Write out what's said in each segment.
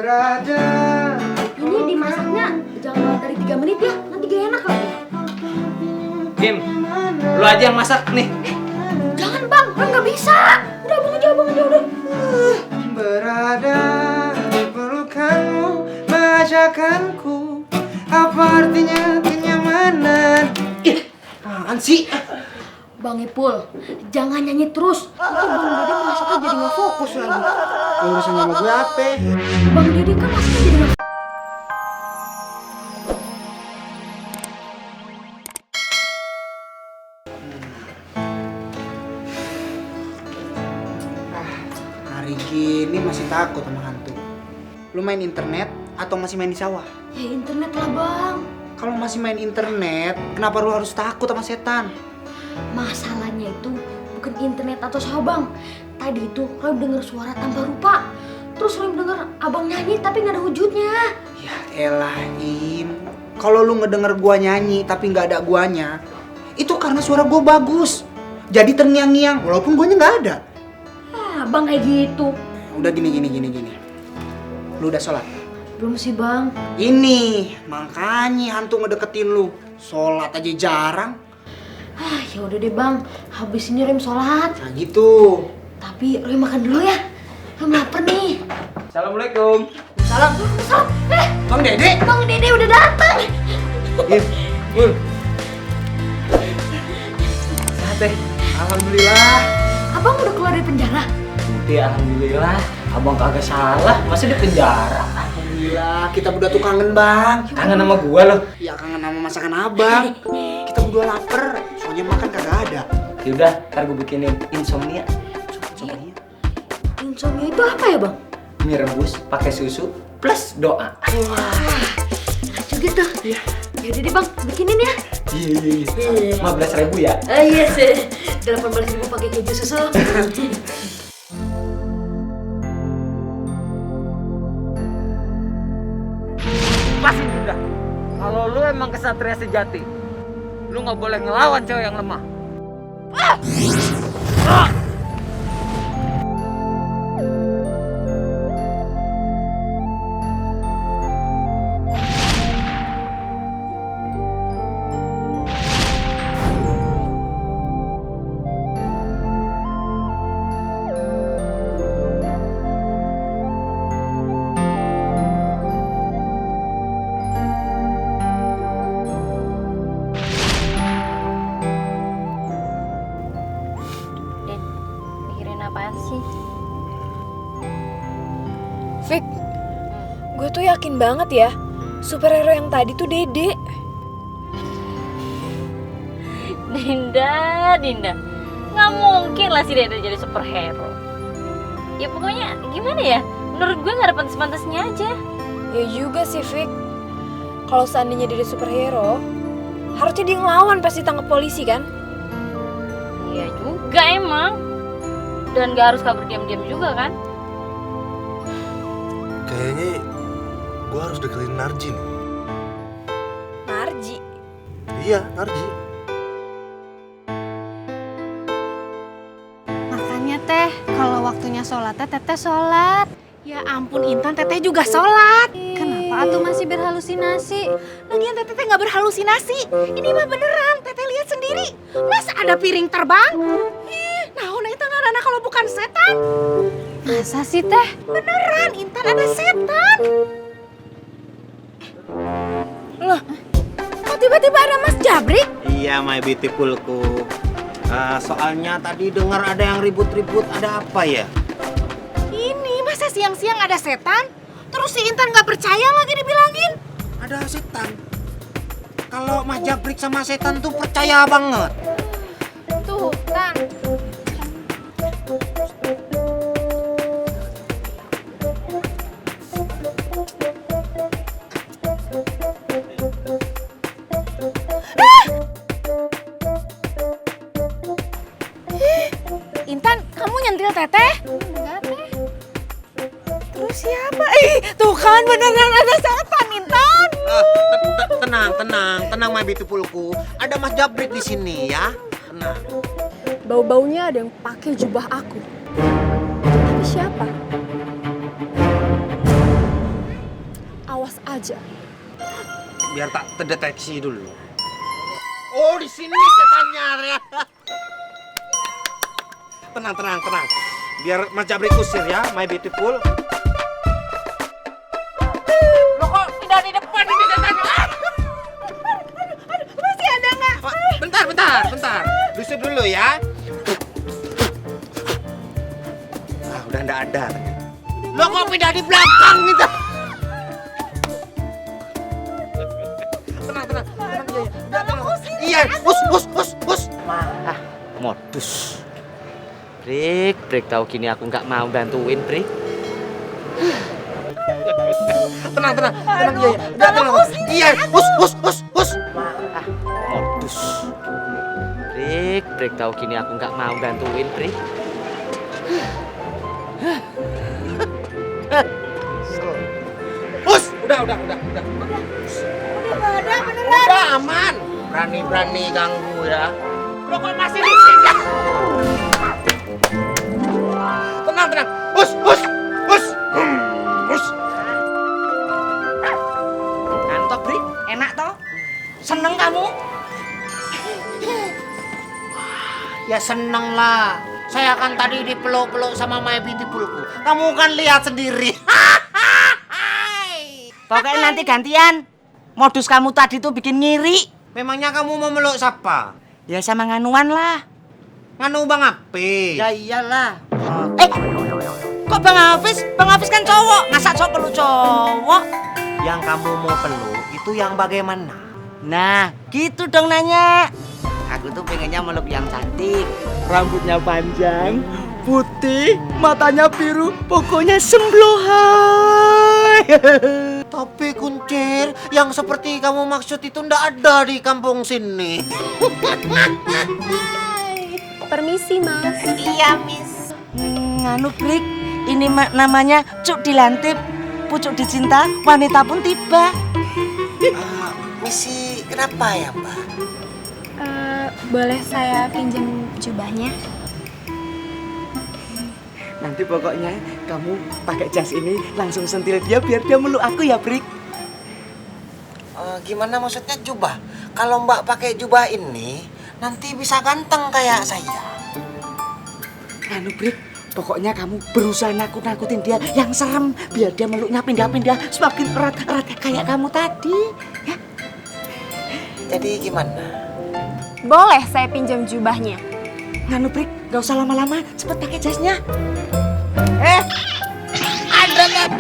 berada. Ini dimasaknya jangan lewat dari 3 menit ya, nanti gak enak lagi. Kim, lu aja yang masak nih. Jangan bang, nggak bisa. Udah bang aja udah. Berada di pelukanmu, majakanku. Apa artinya kenyamanan? Apaan sih? Bang Ipul, jangan nyanyi terus. Nanti Bang Dede masaknya jadi nggak fokus lagi. Urusan sama gue apa? Bang Dede kan masaknya jadi nggak. Hari gini masih takut sama hantu. Lu main internet atau masih main di sawah? Ya internet lah bang. Kalau masih main internet, kenapa lu harus takut sama setan? Masalahnya itu bukan internet atau sawah bang. Tadi itu Roy denger suara tanpa rupa. Terus Roy denger abang nyanyi tapi nggak ada wujudnya. Ya elah Im, kalau lu ngedenger gua nyanyi tapi nggak ada guanya, itu karena suara gua bagus. Jadi terngiang-ngiang walaupun guanya nggak ada. Ah bang kayak gitu. Udah gini. Lu udah sholat? Belum sih bang. Ini makanya hantu ngedeketin lu. Sholat aja jarang. Ah ya udah deh bang. Habis ini Roy sholat. Nah gitu. Tapi Roy makan dulu ya. Roy lapar nih. Assalamualaikum. Salam. Bang Dede. Bang Dede udah datang. Kim. Sehat deh. Alhamdulillah. Abang udah keluar dari penjara? Udah, alhamdulillah. Abang kagak salah, masa di penjara. Alhamdulillah, kita berdua tuh kangen bang. Kangen sama gua loh. Ya kangen sama masakan abang. Kita berdua lapar, soalnya makan kagak ada. Yaudah, ntar gua bikinin insomnia. Coba-coba. Insomnia itu apa ya bang? Mie rebus pakai susu plus doa. Wah, enak juga tuh. Iya. Yaudah deh bang, bikinin ya. Iya. 15.000 ya. Iya sih. 18.000 pakai keju susu. Pasti udah. Kalau lu emang kesatria sejati, lu nggak boleh ngelawan cewek yang lemah. Mikirin apaan sih? Fik, gue tuh yakin banget ya, superhero yang tadi tuh Dede. Dinda, nggak mungkin lah si Dede jadi superhero. Ya pokoknya gimana ya, menurut gue nggak ada pantas-pantasnya aja. Ya juga sih Fik, kalau seandainya Dede superhero, harusnya dia ngelawan pas ditangkap polisi kan? Iya juga emang. Dan nggak harus kabur diam-diam juga kan? Kayaknya gue harus deketin Narji nih. Narji. Iya, Narji. Makanya teh, kalau waktunya sholat teteh sholat. Ya ampun Intan, teteh juga sholat. Kenapa atuh masih berhalusinasi? Lagian teteh nggak berhalusinasi. Ini mah beneran, teteh lihat sendiri. Masa ada piring terbang? Naon Intan ngaranna kalau bukan setan? Masa sih teh? Beneran, Intan ada setan. Loh, kok tiba-tiba ada Mas Jabrik? Iya, my beautifulku. Soalnya tadi dengar ada yang ribut-ribut, ada apa ya? Ini masa siang-siang ada setan? Terus si Intan nggak percaya lagi dibilangin? Ada setan. Kalau Mas Jabrik sama setan tuh percaya banget. Tuh, Tan. Intan, kamu nyentil teteh? Enggak, teh. Terus siapa? Tuh kan beneran ada setan, Intan. Tenang, my beautifulku. Ada Mas Jabrik di sini ya. Tenang. Bau-baunya ada yang pakai jubah aku. Tapi siapa? aja. Biar tak terdeteksi dulu. Oh, di sini setannya ya. Tenang. Biar Mas Jabrik usir ya, my beautiful. Lo kok tidak di depan ini setannya? Masih ada nggak? Bentar. Diusir dulu ya. Udah nggak ada. Lo kok pindah di belakang gitu? Tenang. Iya, us. Modus. Break tahu gini aku nggak mau bantuin, Break. Tenang. Iya, us. Modus. Break tahu gini aku nggak mau bantuin, Break. Us, udah. Udah aman. Berani ganggu ya. Lo kok masih di sini? Tenang. Us. Ngantok, Break? Enak toh? Seneng kamu? Ya seneng lah. Saya kan tadi dipeluk-peluk sama my beautifulku. Kamu kan lihat sendiri. Pokoknya nanti gantian. Modus kamu tadi tuh bikin ngiri. Memangnya kamu mau meluk siapa? Ya sama nganuan lah. Nganu Bang Apis. Ya iyalah. Kok Bang Hafiz? Bang Hafiz kan cowok. Masa cowok peluk cowok? Yang kamu mau peluk itu yang bagaimana? Nah, gitu dong nanya. Aku tuh pengennya meluk yang cantik. Rambutnya panjang, putih, matanya biru, pokoknya semblohai. Tapi Kuncir, yang seperti kamu maksud itu ndak ada di kampung sini. Permisi, Mas. Iya, Miss. Nganu, Brik. Ini namanya Cuk Dilantip. Pucuk dicinta, wanita pun tiba. Misi kenapa ya, Mbak? Boleh saya pinjam jubahnya? Nanti pokoknya kamu pakai jas ini langsung sentil dia biar dia meluk aku ya, Brik. Gimana maksudnya jubah? Kalau Mbak pakai jubah ini, nanti bisa ganteng kayak saya. Anu, Brik, pokoknya kamu berusaha nakut-nakutin dia yang serem biar dia meluknya pindah-pindah semakin erat-erat kayak kamu tadi. Ya. Jadi gimana? Boleh saya pinjam jubahnya? Nganu, Brik, gak usah lama-lama, cepet pakai jasnya.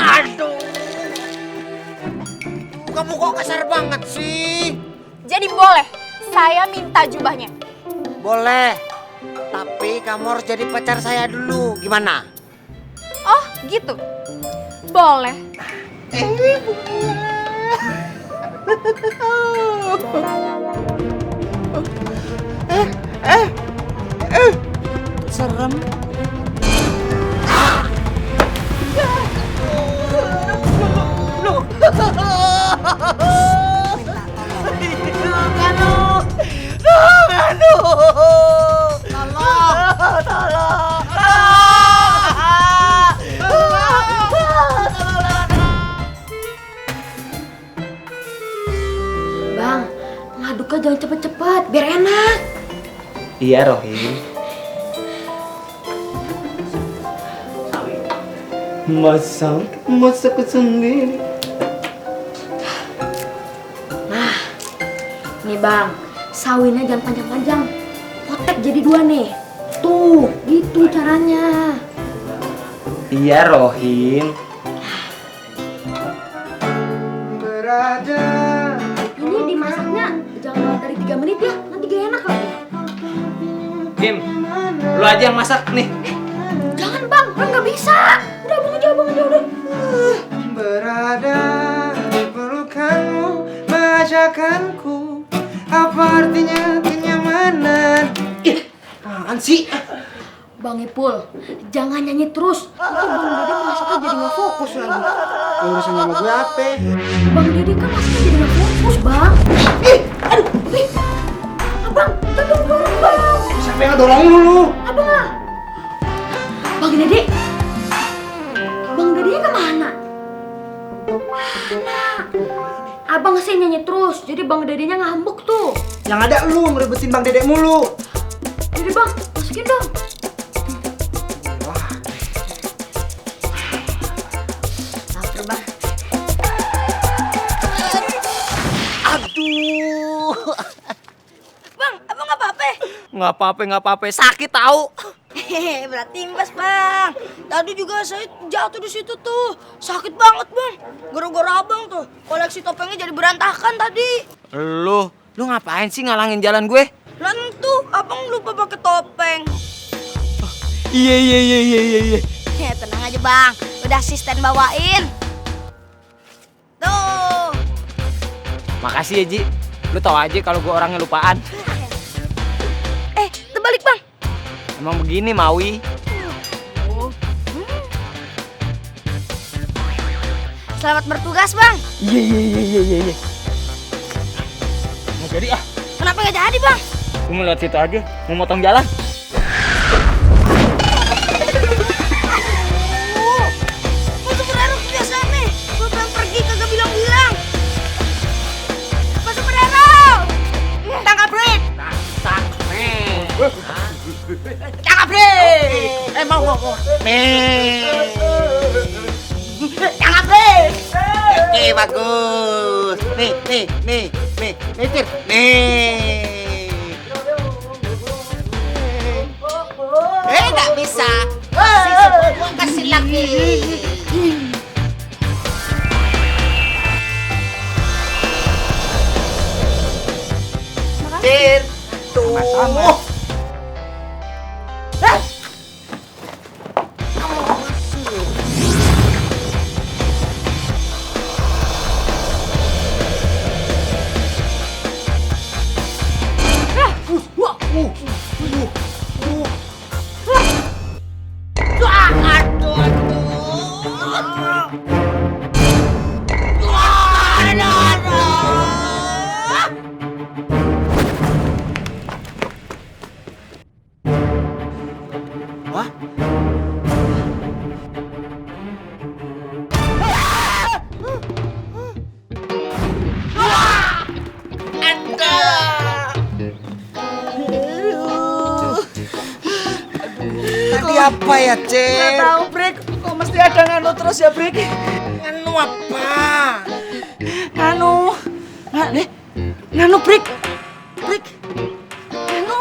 Aduh. Kamu kok kasar banget sih? Jadi boleh saya minta jubahnya? Boleh. Tapi kamu harus jadi pacar saya dulu. Gimana? Oh, gitu. Boleh. Serem. Bang, ngaduknya jangan cepet-cepet, biar enak. Iya, Rohim. Masak sendiri. Nah, nih bang, sawinya jangan panjang-panjang. Potek jadi dua nih. Tuh, gitu caranya. Iya, Rohim. Ini dimasaknya jangan lewat dari 3 menit ya, nanti gak enak lagi. Kim, lu aja yang masak nih. Jangan bang, nggak bisa. Udah bang aja udah. Berada di pelukanmu, majakanku. Apa artinya kenyamanan? Apaan sih? Bang Ipul, jangan nyanyi terus. Nanti Bang Dede masaknya jadi nggak fokus lagi. Urusan sama gue apa? Bang Dede kan masaknya jadi nggak fokus bang. Abang, tolong bang. Siapa yang dorong lu? Abang lah. Bang Dede. Bang Dede kemana? Mana? abang sih nyanyi terus, jadi bang dedenya ngambek tuh. Yang ada lu ngerebetin Bang Dedek mulu. Jadi bang, masukin dong. Wah, Lapar bang. Aduh. Bang, abang nggak apa-apa? Nggak apa-apa, sakit tahu. Hehehe, berarti imbas bang. Tadi juga saya jatuh di situ tuh, sakit banget bang. Gara-gara abang tuh, koleksi topengnya jadi berantakan tadi. Lu ngapain sih ngalangin jalan gue? Lentu, abang lupa pakai topeng. Iya. Ya tenang aja bang, udah asisten bawain. Tuh. Makasih ya, Ji. Lu tau aja kalau gue orangnya lupaan. Terbalik bang. Emang begini, Mawi. Selamat bertugas bang. Iya. Nggak jadi ah. Kenapa nggak jadi bang? Gue mau lewat situ aja, mau motong jalan. Masuk beraruk biasa nih. Gue pengen pergi kagak bilang-bilang. Masuk beraruk. Tangkap Brit. Tangkap Brit. Mau. Nih. Tangkap Brit. Oke, bagus. Nih. Tir. Nih. Nggak bisa. Kasih lagi. Tir. Tuh. wah. Tadi apa ya, Cek? Nggak tahu, Brik. Kok mesti ada nganu terus ya, Brik? Nganu apa? Nganu, Brik. Nganu.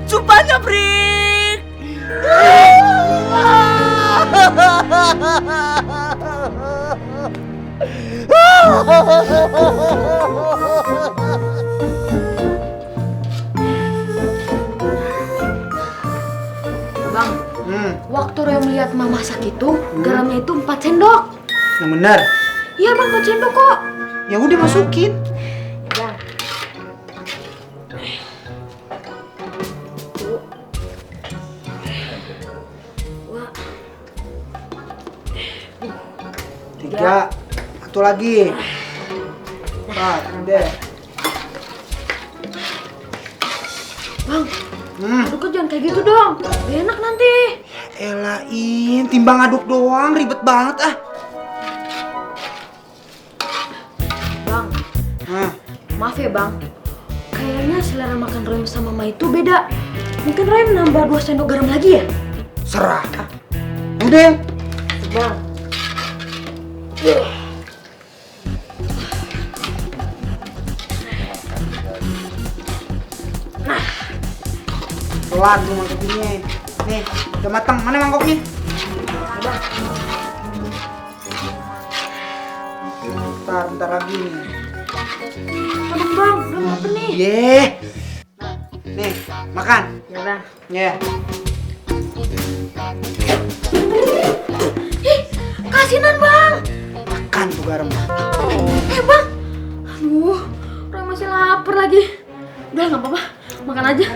Jubahnya, Brik. Bang, waktu Roy melihat mama masak itu, garamnya itu 4 sendok. Yang benar. Iya bang, 4 sendok kok. Ya udah masukin. Bang. Tiga. Satu lagi. 4, udah. Bang, aduk jangan kayak gitu dong. Gak enak nanti. Elain, timbang aduk doang, ribet banget ah. Bang, maaf ya bang. Kayaknya selera makan Roy sama Mama itu beda. Mungkin Roy menambah 2 sendok garam lagi ya? Serah. Udah. Bang. Pelan tuh mangkoknya. Nih, udah matang. Mana mangkoknya? Bentar lagi nih. Tolong bang, udah mateng nih. Yeh. Nih, makan. Ya bang. Ya. Kasinan bang. Makan tuh garam. Bang. Aduh, Roy masih lapar lagi. Udah nggak apa-apa, makan aja.